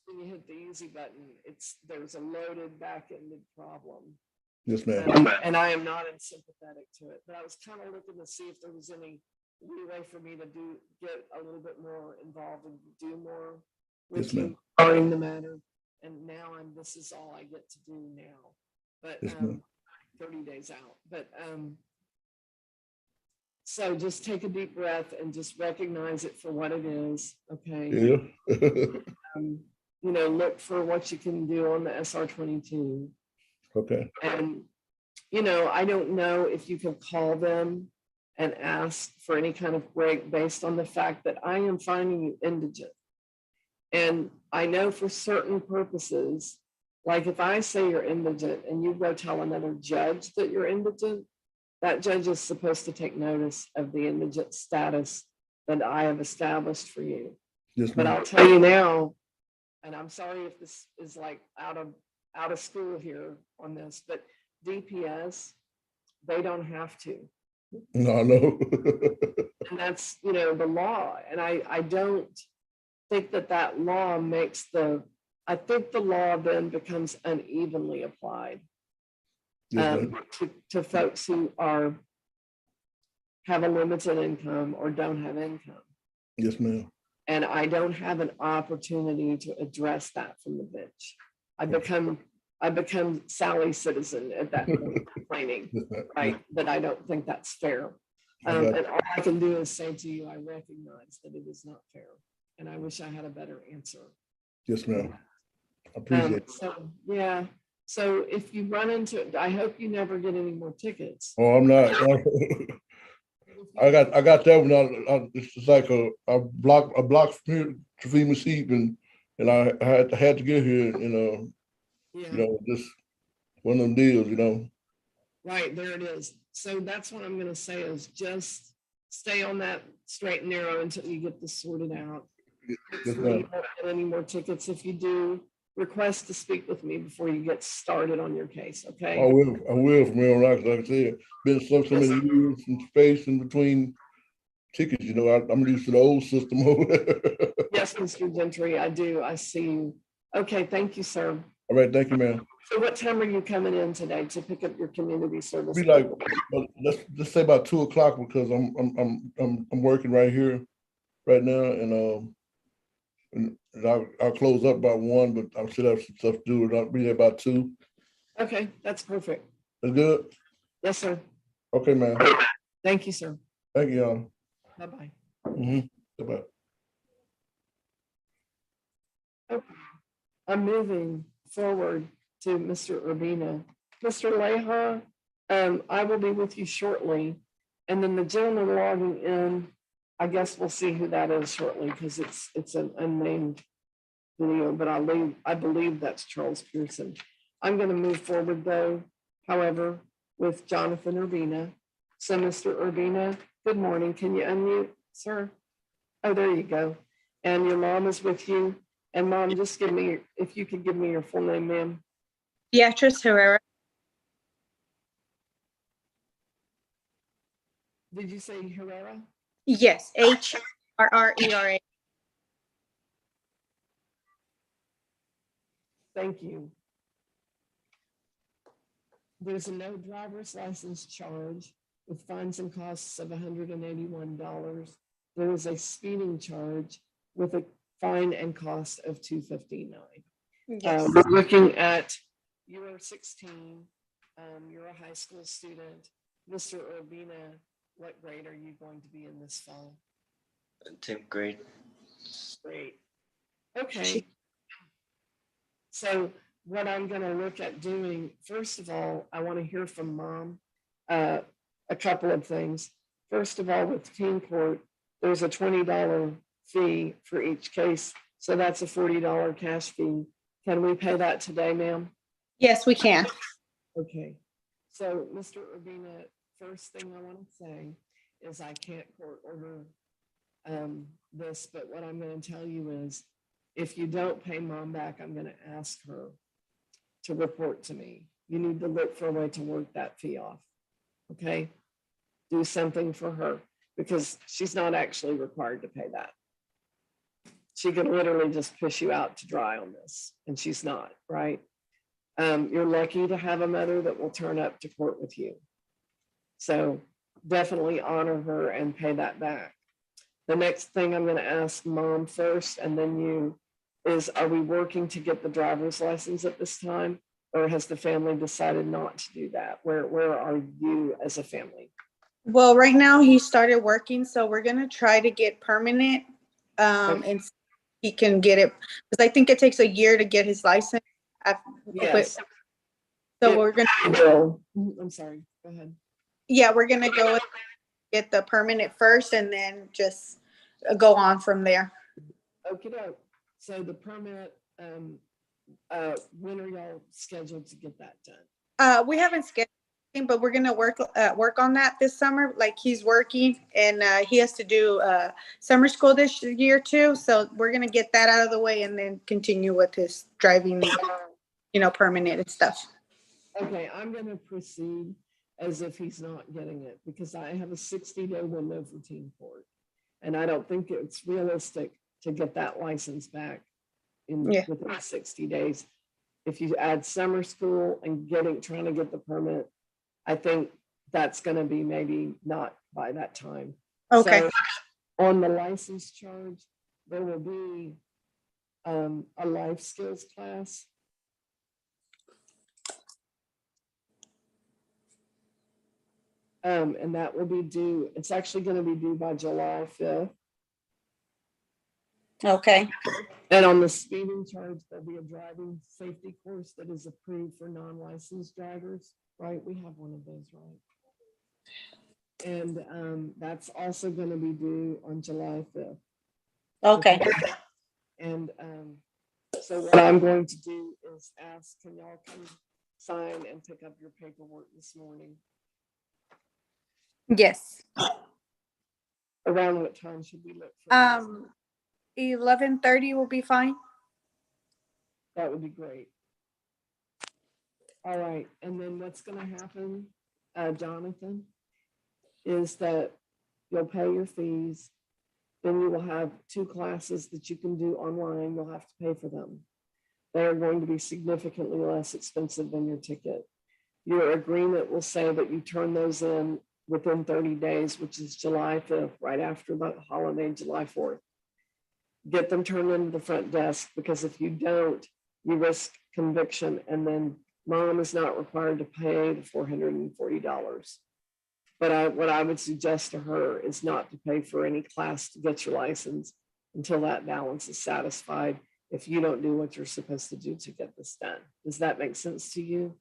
When you hit the easy button, there's a loaded back-ended problem. Yes, ma'am. And I am not sympathetic to it, but I was kind of looking to see if there was any leeway for me to get a little bit more involved and do more with Yes, ma'am. you regarding the matter. And now this is all I get to do now, but Yes, ma'am. 30 days out. But so just take a deep breath and just recognize it for what it is. Okay. Yeah. Look for what you can do on the SR22. Okay. And, I don't know if you can call them and ask for any kind of break based on the fact that I am finding you indigent. And I know for certain purposes, like if I say you're indigent and you go tell another judge that you're indigent, that judge is supposed to take notice of the indigent status that I have established for you. Yes, But ma'am. I'll tell you now, and I'm sorry if this is like out of school here on this, but DPS, they don't have to. No, no. And that's, you know, the law. And I don't think that law makes I think the law then becomes unevenly applied Yes, ma'am. to folks who have a limited income or don't have income. Yes, ma'am. And I don't have an opportunity to address that from the bench. I become Sally Citizen at that point, complaining, Yes, ma'am. right? That I don't think that's fair. I got And all I can do is say to you, I recognize that it is not fair. And I wish I had a better answer. Yes, ma'am. I appreciate it. So, yeah. So if you run into it, I hope you never get any more tickets. Oh, I'm not. I got that one. It's just like a block from here, Trevima Sheep, and I had to get here, Yeah, just one of them deals, right, there it is. So that's what I'm gonna say is just stay on that straight and narrow until you get this sorted out. Yes, Hopefully you ma'am. won't get any more tickets. If you do, request to speak with me before you get started on your case, okay? I will from here on out, 'cause like I said, been so many years and space in between tickets, I'm used to the old system over there. Yes, Mr. Gentry, I do. I see you. Okay, thank you, sir. All right, thank you, ma'am. So what time are you coming in today to pick up your community service? Be like, let's say about 2:00 because I'm working right here right now, and I'll close up by 1, but I'll still have some stuff to do, and I'll be there about 2. Okay, that's perfect. That's good? Yes, sir. Okay, man. Thank you, sir. Thank you, y'all. Bye-bye. Bye-bye. I'm moving forward to Mr. Urbina. Mr. Leha, I will be with you shortly. And then the gentleman logging in, I guess we'll see who that is shortly because it's an unnamed video, but I believe that's Charles Pearson. I'm going to move forward though, however, with Jonathan Urbina. So Mr. Urbina, good morning. Can you unmute, sir? Oh, there you go. And your mom is with you. And mom, just if you could give me your full name, ma'am. Beatrice Herrera. Did you say Herrera? Yes, Herrera. Thank you. There's a no driver's license charge with fines and costs of $181. There is a speeding charge with a fine and cost of $259. Yes. We're looking at, you are 16, you're a high school student. Mr. Urbina, what grade are you going to be in this fall? 10th grade. Great. Okay. So what I'm going to look at doing, first of all, I want to hear from mom a couple of things. First of all, with teen court, there's a $20 fee for each case. So that's a $40 cash fee. Can we pay that today, ma'am? Yes, we can. Okay. So Mr. Urbina, first thing I want to say is I can't court order this, but what I'm going to tell you is if you don't pay mom back, I'm going to ask her to report to me. You need to look for a way to work that fee off. Okay? Do something for her because she's not actually required to pay that. She can literally just push you out to dry on this, and she's not, right? You're lucky to have a mother that will turn up to court with you. So definitely honor her and pay that back. The next thing I'm going to ask mom first, and then you, is are we working to get the driver's license at this time? Or has the family decided not to do that? Where are you as a family? Well, right now he started working, so we're gonna try to get permanent, and he can get it because I think it takes a year to get his license. Yes. So we're gonna, Bill, I'm sorry, go ahead. yeah, we're gonna go get the permanent first and then just go on from there. Okay, so the permit, when are y'all scheduled to get that done? We haven't scheduled, anything, but we're gonna work on that this summer. Like he's working and he has to do summer school this year too. So we're gonna get that out of the way and then continue with his driving, permanent and stuff. Okay, I'm gonna proceed as if he's not getting it because I have a 60-day window for teen court. And I don't think it's realistic to get that license back within 60 days. If you add summer school and trying to get the permit, I think that's gonna be maybe not by that time. Okay. So, on the license charge, there will be a life skills class. And that will be due, it's actually gonna be due by July 5th. Okay. And on the speeding charge, there'll be a driving safety course that is approved for non-licensed drivers, right? We have one of those, right? And that's also gonna be due on July 5th. Okay. And so what I'm going to do is ask, can y'all come sign and pick up your paperwork this morning? Yes. Around what time should we look for? 11:30 will be fine. That would be great. All right, and then what's gonna happen, Jonathan, is that you'll pay your fees. Then you will have 2 classes that you can do online. You'll have to pay for them. They are going to be significantly less expensive than your ticket. Your agreement will say that you turn those in within 30 days, which is July 5th, right after the holiday, July 4th. Get them turned into the front desk, because if you don't, you risk conviction, and then mom is not required to pay the $440. But what I would suggest to her is not to pay for any class to get your license until that balance is satisfied, if you don't do what you're supposed to do to get this done. Does that make sense to you?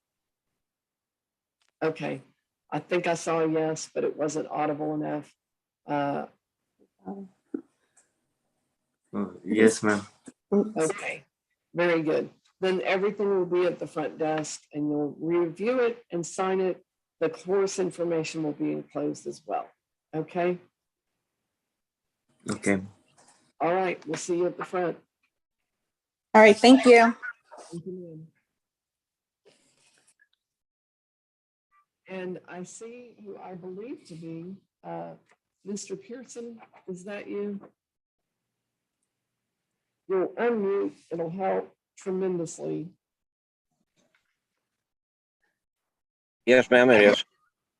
Okay, I think I saw a yes, but it wasn't audible enough. Yes, ma'am. Okay, very good. Then everything will be at the front desk and you'll review it and sign it. The course information will be enclosed as well. Okay, Okay. all right, we'll see you at the front. All right. Thank you. Thank you, ma'am. And I see who I believe to be Mr. Pearson. Is that you? You'll unmute, it'll help tremendously. Yes, ma'am, it is.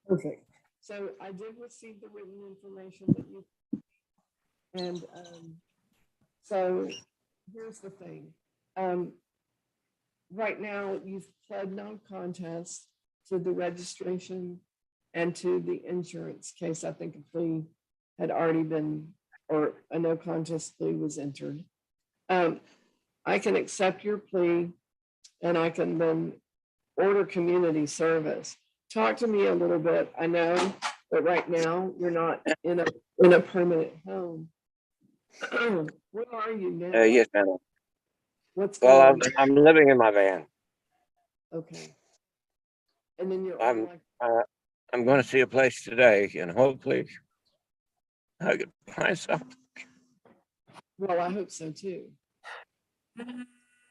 Perfect. So I did receive the written information that you, and so here's the thing. Right now, you've pled no contest to the registration and to the insurance case. I think a plea had already been, or a no contest plea was entered. I can accept your plea and I can then order community service. Talk to me a little bit. I know that right now you're not in a permanent home. Where are you now? Yes, ma'am. What's going Well, on? I'm living in my van. Okay. And then you're I'm like, I'm going to see a place today, and hopefully I can find something. well, I hope so too.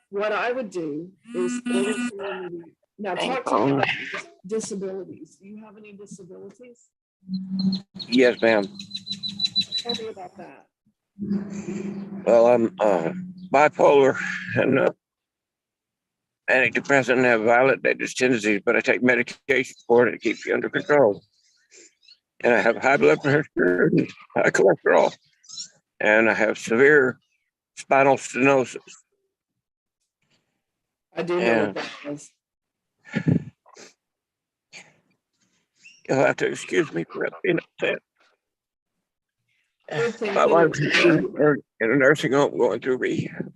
What I would do is order community. Now talk to me about disabilities. Do you have any disabilities? Yes, ma'am. Tell me about that. Well, I'm bipolar and antidepressant and have violent tendencies, but I take medication for it to keep you under control. And I have high blood pressure and high cholesterol, and I have severe spinal stenosis. I do know what that is. You'll have to excuse me for being upset. Good thing My you- wife's in a nursing home going through rehab.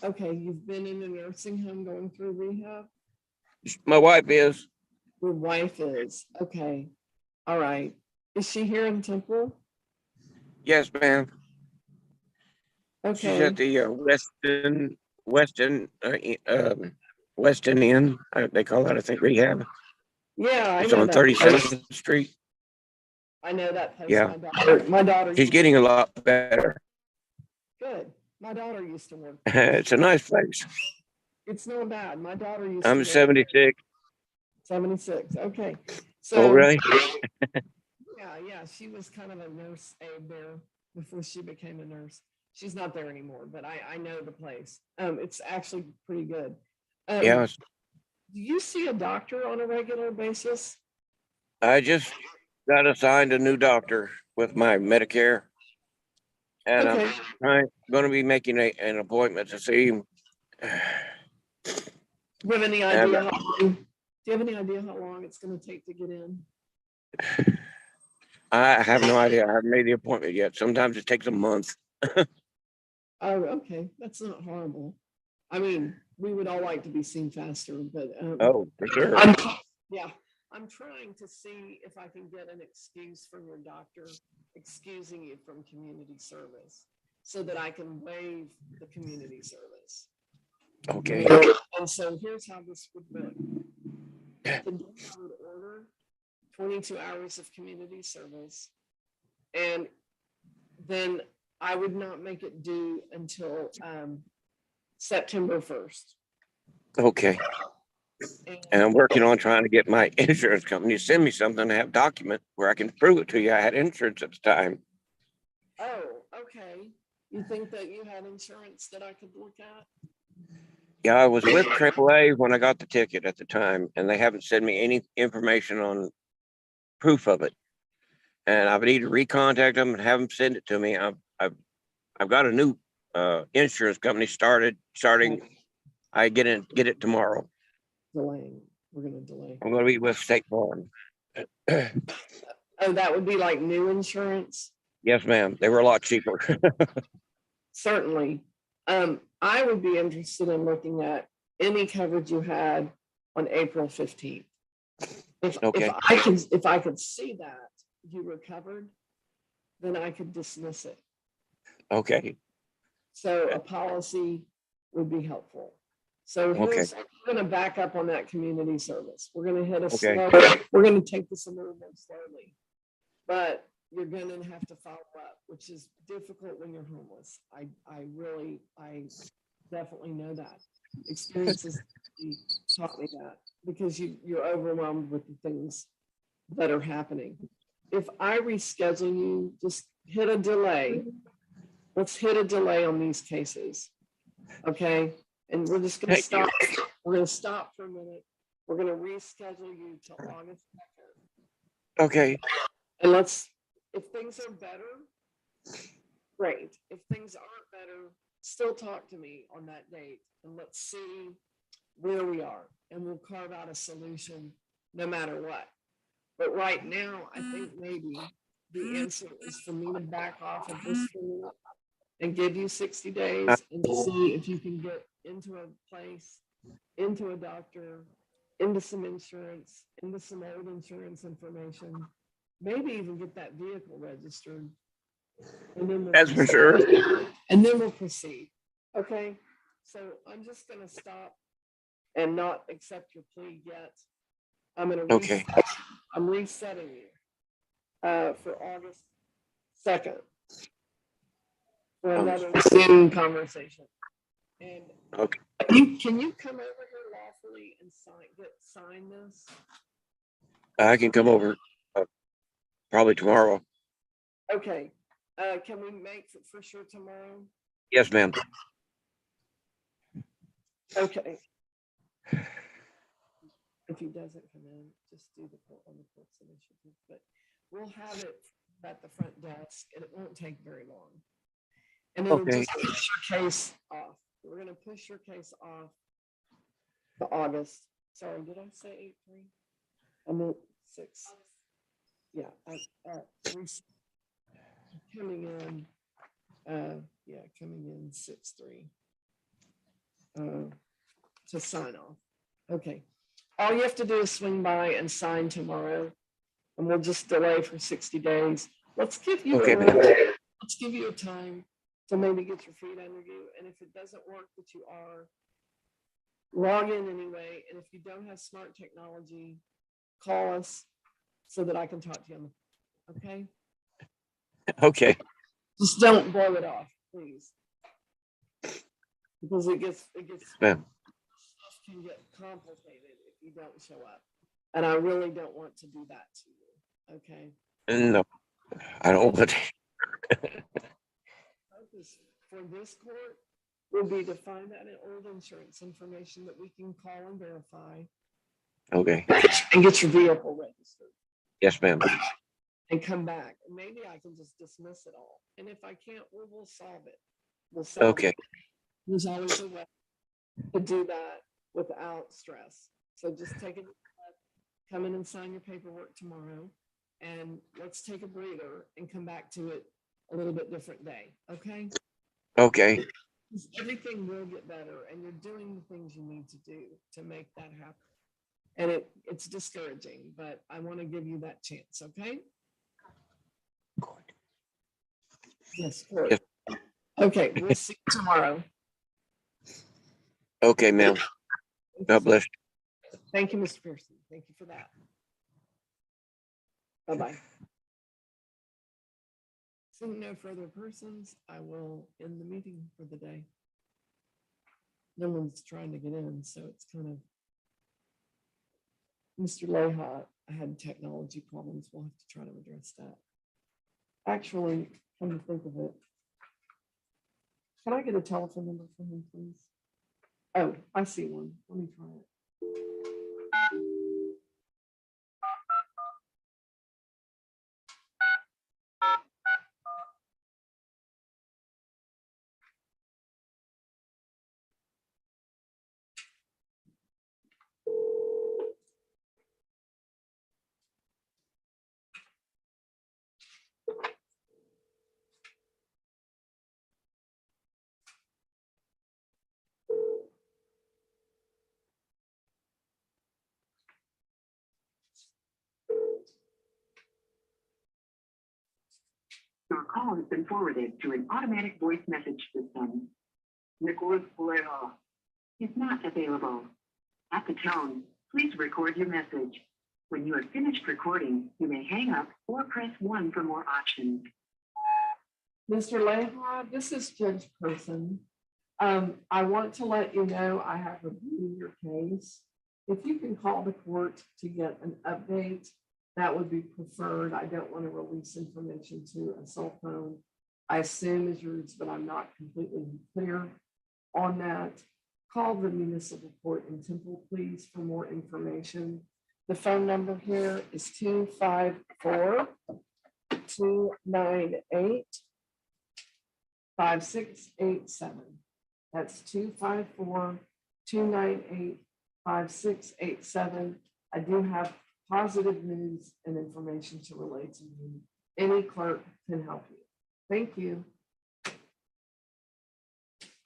Okay, you've been in a nursing home going through rehab? My wife is. Your wife is, okay, all right. Is she here in Temple? Yes, ma'am. She's Okay. at the Weston Inn. They call that, I think, rehab. Yeah, I It's know on that place. 37th Street. I know that place. Yeah. My daughter. She's getting a lot better. Good. My daughter used to work. It's a nice place. It's not bad. My daughter used to I'm work 76. 76. Okay. Oh, So really? yeah, she was kind of a nurse aide there before she became a nurse. She's not there anymore, but I know the place. It's actually pretty good. Yeah. Do you see a doctor on a regular basis? I just got assigned a new doctor with my Medicare. And Okay. I'm going to be making an appointment to see him. Do you have any idea how long it's going to take to get in? I have no idea. I haven't made the appointment yet. Sometimes it takes a month. Oh, okay. That's not horrible. I mean, we would all like to be seen faster, but Oh, for sure. I'm trying to see if I can get an excuse from your doctor excusing you from community service so that I can waive the community service. Okay. And so here's how this would work. Today I would order 22 hours of community service, and then I would not make it due until September 1st. Okay. And I'm working on trying to get my insurance company to send me something to have document where I can prove it to you. I had insurance at the time. Oh, okay. You think that you had insurance that I could look at? Yeah, I was with AAA when I got the ticket at the time, and they haven't sent me any information on proof of it. And I would need to recontact them and have them send it to me. I've got a new insurance company starting. I get it tomorrow. Delaying. We're going to delay. I'm going to be with State Farm. Oh, that would be like new insurance? Yes, ma'am. They were a lot cheaper. Certainly. I would be interested in looking at any coverage you had on April 15th. Okay. If I could see that you recovered, then I could dismiss it. Okay. So a policy would be helpful. So we're going to back up on that community service. We're going to hit a slow. We're going to take this a little more slowly, but you're going to have to follow up, which is difficult when you're homeless. I definitely know that. Experiences taught me that, because you're overwhelmed with the things that are happening. If I reschedule you, just hit a delay. Let's hit a delay on these cases. Okay. And we're just going to stop. We're going to stop for a minute. We're going to reschedule you till August 2nd. Okay. And if things are better, great. If things aren't better, still talk to me on that date and let's see where we are. And we'll carve out a solution no matter what. But right now, I think maybe the answer is for me to back off of this and give you 60 days and see if you can get into a place, into a doctor, into some insurance, into some old insurance information, maybe even get that vehicle registered. And then That's for sure. And then we'll proceed. Okay. So I'm just going to stop and not accept your plea yet. I'm going to I'm resetting you for August 2nd for another Zoom conversation. And can you come over here lawfully and sign this? I can come over probably tomorrow. Okay. Can we make it for sure tomorrow? Yes, ma'am. Okay. If he doesn't come in, just do the court on the court's initiative. But we'll have it at the front desk, and it won't take very long. And it'll just push your case off. We're going to push your case off to August. Sorry, did I say 8-3? I meant 6. Yeah, coming in. Coming in 6-3 to sign off. Okay. All you have to do is swing by and sign tomorrow. and we'll just delay for 60 days. Let's give you, Okay, a, ma'am. let's give you a time to maybe get your feet under you. And if it doesn't work that you are, log in anyway. And if you don't have smart technology, call us so that I can talk to you. Okay? Okay, Just don't blow it off, please. Because it gets ma'am. stuff can get complicated if you don't show up. And I really don't want to do that to you. Okay. No, I don't want to. Focus for this court will be to find out an old insurance information that we can call and verify Okay, and get your vehicle registered yes, ma'am. and come back. And maybe I can just dismiss it all. And if I can't, we'll solve it. We'll solve Okay, it. There's always a way to do that without stress. So just take a deep breath, come in and sign your paperwork tomorrow, and let's take a breather and come back to it a little bit different day. Okay? okay, 'Cause everything will get better, and you're doing the things you need to do to make that happen. And it's discouraging, but I want to give you that chance. Okay? Yes. Court. Yes. Okay. We'll see you tomorrow. okay, ma'am. God bless. Thank you, Mr. Pearson. Thank you for that. Bye-bye. Seeing no further persons, I will end the meeting for the day. No one's trying to get in, so it's kind of. Mr. Leha, I had technology problems. We'll have to try to address that. Actually, come to think of it, can I get a telephone number from him, please? Oh, I see one. Let me try it. Your call has been forwarded to an automatic voice message system. Nicholas Leha is not available. At the tone, please record your message. When you have finished recording, you may hang up or press 1 for more options. Mr. Leha, this is Judge Person. I want to let you know I have reviewed your case. If you can call the court to get an update, that would be preferred. I don't want to release information to a cell phone. I assume is yours, but I'm not completely clear on that. Call the municipal court in Temple, please, for more information. The phone number here is 254-298-5687. That's 254-298-5687. I do have positive news and information to relate to you. Any clerk can help you. Thank you.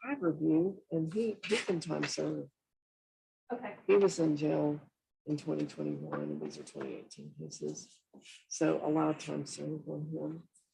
I've reviewed, and he can time serve. Okay. He was in jail in 2021, and these are 2018 cases. So a lot of time served on him.